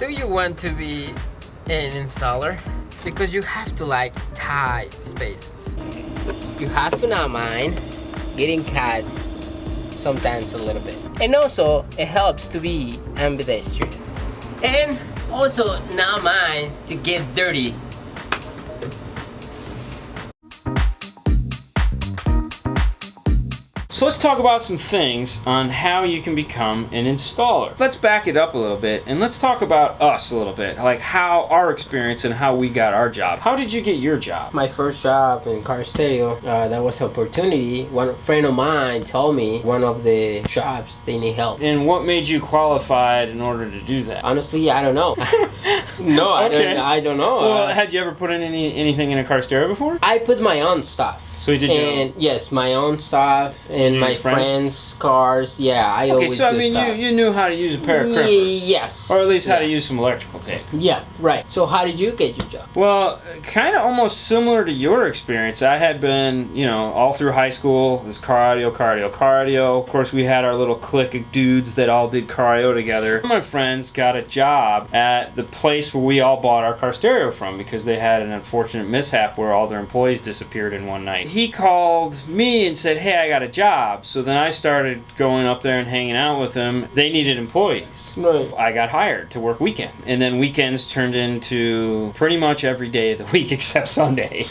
Do you want to be an installer? Because you have to like tight spaces. You have to not mind getting cut sometimes a little bit. And also, it helps to be ambidextrous. And also not mind to get dirty. So let's talk about some things on how you can become an installer. Let's back it up a little bit and let's talk about us a little bit, like how our experience and how we got our job. How did you get your job? My first job in car stereo, that was an opportunity. One friend of mine told me one of the shops, they need help. And what made you qualified in order to do that? Honestly, I don't know. No, Okay. I don't know. Well, had you ever put in anything in a car stereo before? I put my own stuff. So you did your own? And yes, my own stuff and my friends' cars. Yeah, I always do stuff. Okay, so I mean, you knew how to use a pair of crimpers. Yes. Or at least how to use some electrical tape. Yeah, right. So how did you get your job? Well, kind of almost similar to your experience. I had been, you know, all through high school, it was car audio. Of course, we had our little clique of dudes that all did car audio together. My friends got a job at the place where we all bought our car stereo from because they had an unfortunate mishap where all their employees disappeared in one night. He called me and said, hey, I got a job. So then I started going up there and hanging out with them. They needed employees. Right. I got hired to work weekend. And then weekends turned into pretty much every day of the week except Sunday.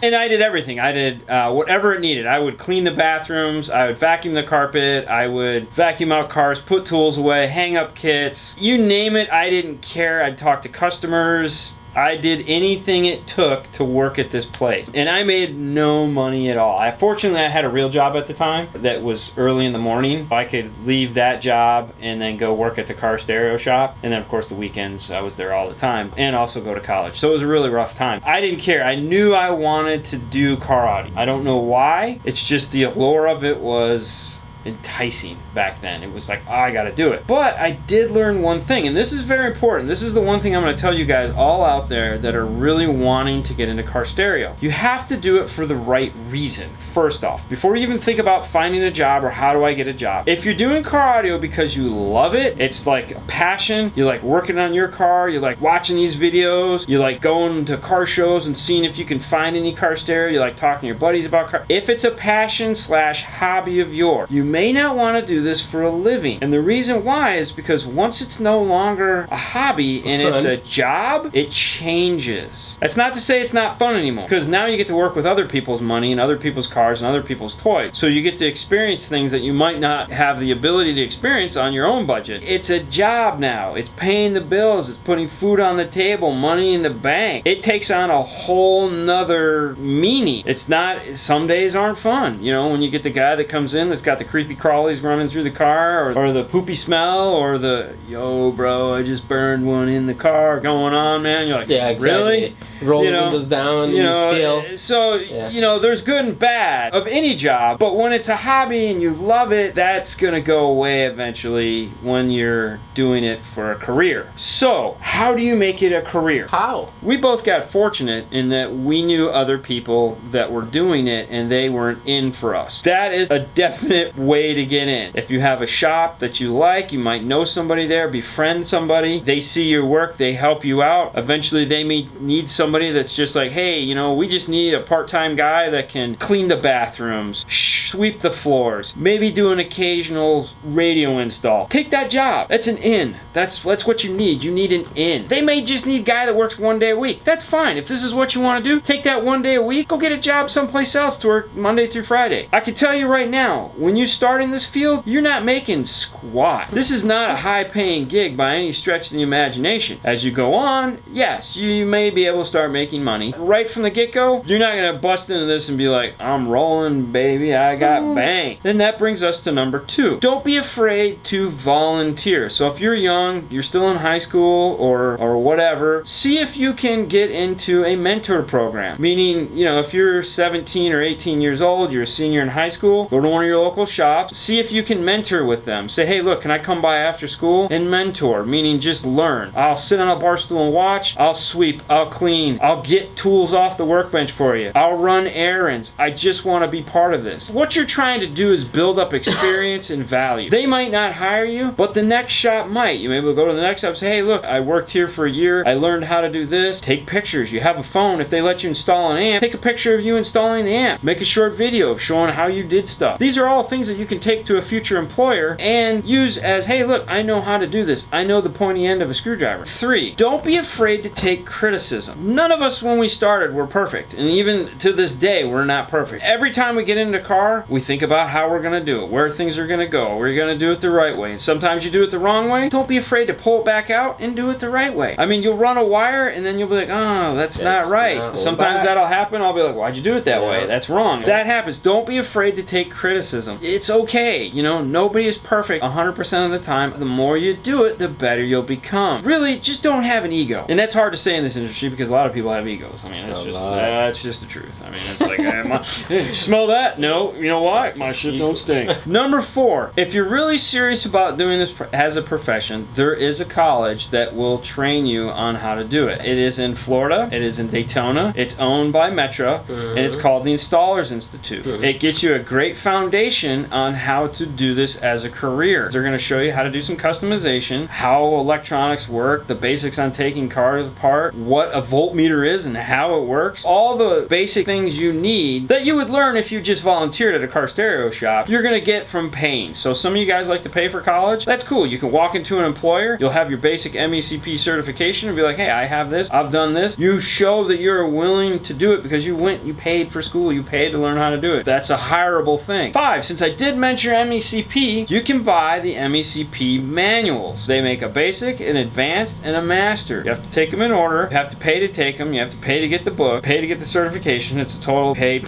And I did everything. I did whatever it needed. I would clean the bathrooms. I would vacuum the carpet. I would vacuum out cars, put tools away, hang up kits. You name it, I didn't care. I'd talk to customers. I did anything it took to work at this place. And I made no money at all. Fortunately, I had a real job at the time that was early in the morning. I could leave that job and then go work at the car stereo shop. And then, of course, the weekends, I was there all the time. And also go to college. So it was a really rough time. I didn't care. I knew I wanted to do car audio. I don't know why. It's just the allure of it was enticing back then. It was like, oh, I gotta do it. But I did learn one thing, and this is very important. This is the one thing I'm gonna tell you guys all out there that are really wanting to get into car stereo. You have to do it for the right reason, first off. Before you even think about finding a job or how do I get a job. If you're doing car audio because you love it, it's like a passion, you like working on your car, you like watching these videos, you like going to car shows and seeing if you can find any car stereo, you like talking to your buddies about car. If it's a passion slash hobby of yours, you may not want to do this for a living. And the reason why is because once it's no longer a hobby and it's a job, it changes. That's not to say it's not fun anymore, because now you get to work with other people's money and other people's cars and other people's toys. So you get to experience things that you might not have the ability to experience on your own budget. It's a job now. It's paying the bills. It's putting food on the table, money in the bank. It takes on a whole nother meaning. It's not, some days aren't fun. You know, when you get the guy that comes in that's got the creepy crawlies running through the car, or the poopy smell, or the, yo bro, I just burned one in the car going on, man. You're like, yeah, exactly. Really? Roll windows down, you know, so, you know, there's good and bad of any job, but when it's a hobby and you love it, that's gonna go away eventually when you're doing it for a career. So, how do you make it a career? How? We both got fortunate in that we knew other people that were doing it and they weren't in for us. That is a definite way to get in. If you have a shop that you like, you might know somebody there, befriend somebody, they see your work, they help you out. Eventually they may need somebody that's just like, hey, you know, we just need a part-time guy that can clean the bathrooms, sweep the floors, maybe do an occasional radio install. Take that job. That's an in. That's what you need. You need an in. They may just need a guy that works 1 day a week. That's fine. If this is what you want to do, take that 1 day a week, go get a job someplace else to work Monday through Friday. I can tell you right now, when you start in this field, you're not making squat. This is not a high-paying gig by any stretch of the imagination. As you go on, yes, you may be able to start making money. Right from the get-go, you're not going to bust into this and be like, I'm rolling, baby, I got bang. Then that brings us to number 2. Don't be afraid to volunteer. So if you're young, you're still in high school or whatever, see if you can get into a mentor program. Meaning, you know, if you're 17 or 18 years old, you're a senior in high school, go to one of your local shops, shops, see if you can mentor with them. Say, hey, look, can I come by after school and mentor? Meaning just learn. I'll sit on a bar stool and watch. I'll sweep. I'll clean. I'll get tools off the workbench for you. I'll run errands. I just want to be part of this. What you're trying to do is build up experience and value. They might not hire you, but the next shop might. You may be able to go to the next shop and say, hey, look, I worked here for a year. I learned how to do this. Take pictures. You have a phone. If they let you install an amp, take a picture of you installing the amp. Make a short video of showing how you did stuff. These are all things that you can take to a future employer and use as, hey, look, I know how to do this. I know the pointy end of a screwdriver. 3, don't be afraid to take criticism. None of us when we started were perfect. And even to this day, we're not perfect. Every time we get in a car, we think about how we're going to do it, where things are going to go. We're going to do it the right way. And sometimes you do it the wrong way. Don't be afraid to pull it back out and do it the right way. I mean, you'll run a wire and then you'll be like, oh, that's not right. Sometimes that'll happen. I'll be like, why'd you do it that way? That's wrong. That happens. Don't be afraid to take criticism. It's okay. You know, nobody is perfect 100% of the time. The more you do it, the better you'll become. Really, just don't have an ego. And that's hard to say in this industry because a lot of people have egos. I mean, that's just the truth. I mean, it's like, smell that? No. You know what? My shit don't stink. Number 4, if you're really serious about doing this as a profession, there is a college that will train you on how to do it. It is in Florida. It is in Daytona. It's owned by Metro, and it's called the Installers Institute. It gets you a great foundation on how to do this as a career. They're going to show you how to do some customization, how electronics work, the basics on taking cars apart, what a voltmeter is and how it works, all the basic things you need that you would learn if you just volunteered at a car stereo shop, you're going to get from paying. So some of you guys like to pay for college. That's cool. You can walk into an employer, you'll have your basic MECP certification and be like, hey, I have this, I've done this. You show that you're willing to do it because you paid for school, you paid to learn how to do it. That's a hireable thing. 5, since I did mention MECP, you can buy the MECP manuals. They make a basic, an advanced, and a master. You have to take them in order. You have to pay to take them. You have to pay to get the book, pay to get the certification. It's a total pay.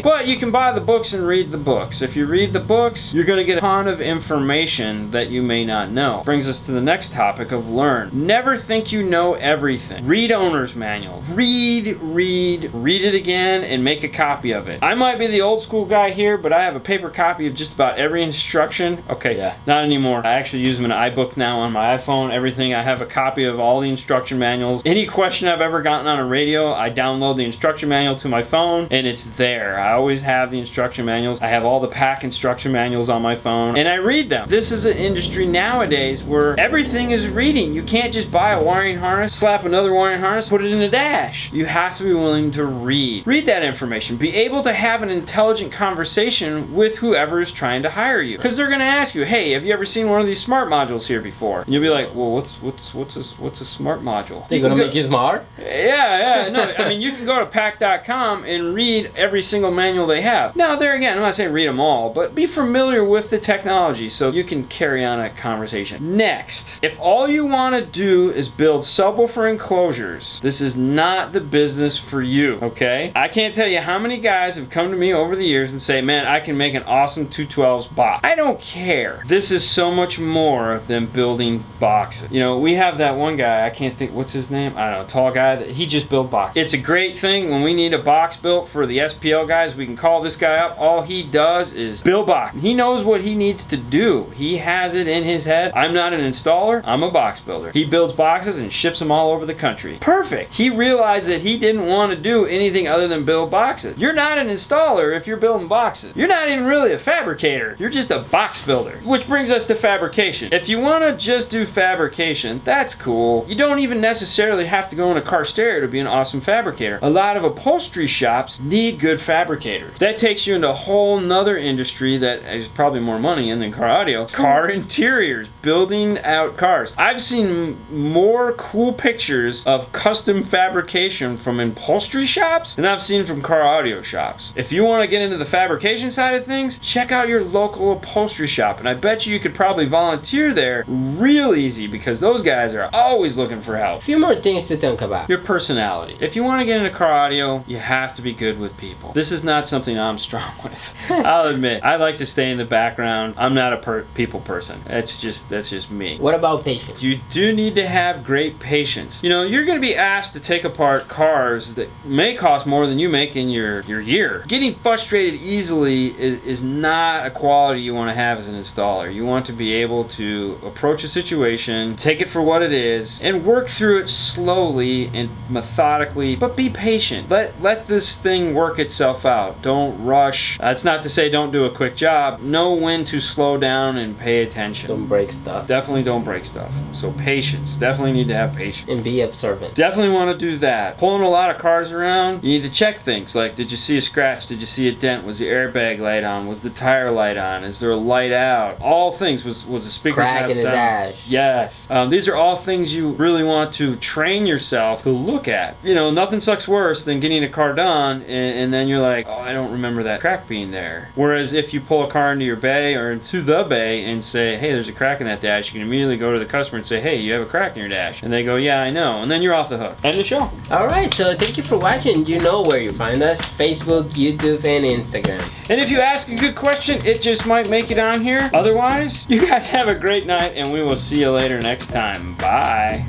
But you can buy the books and read the books. If you read the books, you're going to get a ton of information that you may not know. Brings us to the next topic of learn. Never think you know everything. Read owner's manual. Read it again and make a copy of it. I might be the old school guy here, but I have a paper copy of just about every instruction. Okay, not anymore. I actually use them in iBook now on my iPhone, everything. I have a copy of all the instruction manuals. Any question I've ever gotten on a radio, I download the instruction manual to my phone and it's there. I always have the instruction manuals. I have all the pack instruction manuals on my phone and I read them. This is an industry nowadays where everything is reading. You can't just buy a wiring harness, slap another wiring harness, put it in a dash. You have to be willing to read. Read that information. Be able to have an intelligent conversation with whoever is trying to hire you. Because they're going to ask you, hey, have you ever seen one of these smart modules here before? And you'll be like, well, what's a smart module? They're going to make you smart? Yeah. No, I mean, you can go to pack.com and read every single manual they have. Now, there again, I'm not saying read them all, but be familiar with the technology so you can carry on a conversation. Next, if all you want to do is build subwoofer enclosures, this is not the business for you, okay? I can't tell you how many guys have come to me over the years and say, man, I can make an awesome 212s box. I don't care. This is so much more than building boxes. You know, we have that one guy, I can't think, what's his name? I don't know, tall guy, that he just built boxes. It's a great thing when we need a box built for the SPL guys, we can call this guy up. All he does is build box. He knows what he needs to do. He has it in his head. I'm not an installer, I'm a box builder. He builds boxes and ships them all over the country. Perfect. He realized that he didn't want to do anything other than build boxes. You're not an installer if you're building boxes. You're not even really a fabricator. You're just a box builder. Which brings us to fabrication. If you want to just do fabrication, that's cool. You don't even necessarily have to go in a car stereo to be an awesome fabricator. A lot of upholstery shops need good fabricators. That takes you into a whole nother industry that is probably more money in than car audio. Car interiors, building out cars. I've seen more cool pictures of custom fabrication from upholstery shops than I've seen from car audio shops. If you want to get into the fabrication side of things, check out your local upholstery shop, and I bet you could probably volunteer there real easy because those guys are always looking for help. A few more things to think about. Your personality. If you want to get into car audio, you have to be good with people. This is not something I'm strong with. I'll admit, I like to stay in the background. I'm not a people person. That's just me. What about patience? You do need to have great patience. You know, you're going to be asked to take apart cars that may cost more than you make in your year. Getting frustrated easily is not a quality you want to have as an installer. You want to be able to approach a situation, take it for what it is, and work through it slowly and methodically, but be patient. Let this thing work itself out. Don't rush. That's not to say don't do a quick job. Know when to slow down and pay attention. Don't break stuff. Definitely don't break stuff. So patience. Definitely need to have patience. And be observant. Definitely want to do that. Pulling a lot of cars around, you need to check things like, did you see a scratch? Did you see a dent? Was the airbag light on? Was the tire light on? Is there a light out? All things. Was the speaker crack in the dash? Yes. These are all things you really want to train yourself to look at. You know, nothing sucks worse than getting a car done and then you're like, oh, I don't remember that crack being there. Whereas if you pull a car into your bay or into the bay and say, hey, there's a crack in that dash, you can immediately go to the customer and say, hey, you have a crack in your dash. And they go, yeah, I know. And then you're off the hook. End the show. Alright, so thank you for watching. You know where you find us. Facebook, YouTube, and Instagram. And if you ask a good question, it just might make it on here. Otherwise, you guys have a great night and we will see you later next time. Bye.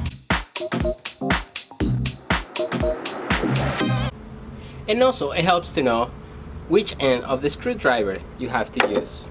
And also, it helps to know which end of the screwdriver you have to use.